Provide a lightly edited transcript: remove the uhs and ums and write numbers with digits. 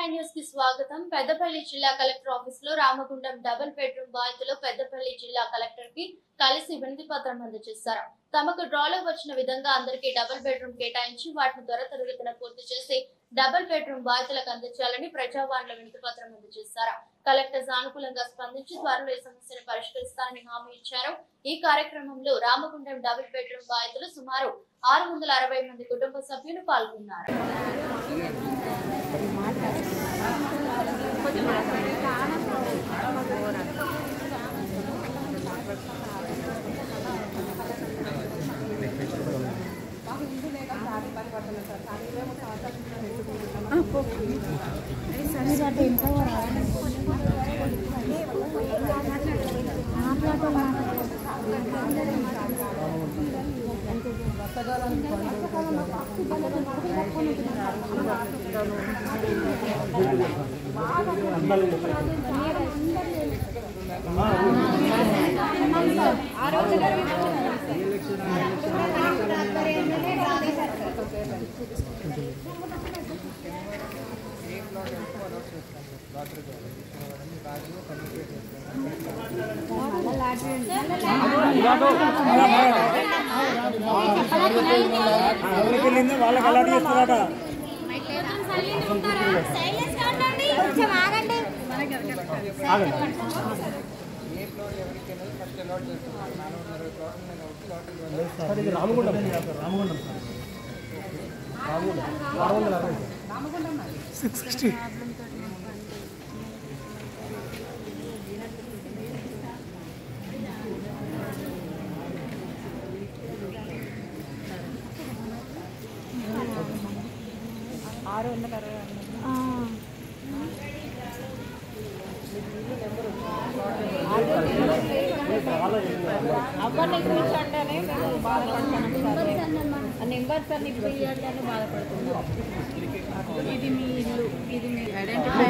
V9 news కి స్వాగతం. పెద్దపల్లి జిల్లా కలెక్టర్ ఆఫీస్ లో రామగుండం డబుల్ బెడ్రూమ్ బాధితులు పెద్దపల్లి జిల్లా కలెక్టర్ కి కలిసి వినతి పత్రం అందజేశారు. తమకు డ్రాలో వచ్చిన విధంగా అందరికీ డబుల్ బెడ్రూమ్ కేటాయించి వాటిని త్వరితగతిన పూర్తి చేసి డబుల్ బెడ్రూమ్ బాధితులకు అందించాలని ప్రజావాణిలో వినతి పత్రం అందజేశారు. కలెక్టర్ సానుకూలంగా స్పందించి త్వరలో ఈ సమస్యను పరిష్కరిస్తారని హామీ ఇచ్చారు. ఈ కార్యక్రమంలో రామగుండం డబుల్ బెడ్రూమ్ బాధితులు సుమారు 660 మంది కుటుంబ సభ్యులు పాల్గొన్నారు. నెంబర్స్ అన్ని బాధపడుతున్నాం. ఇది మీ ఇల్లు, ఇది మీ ఐడెంటిఫై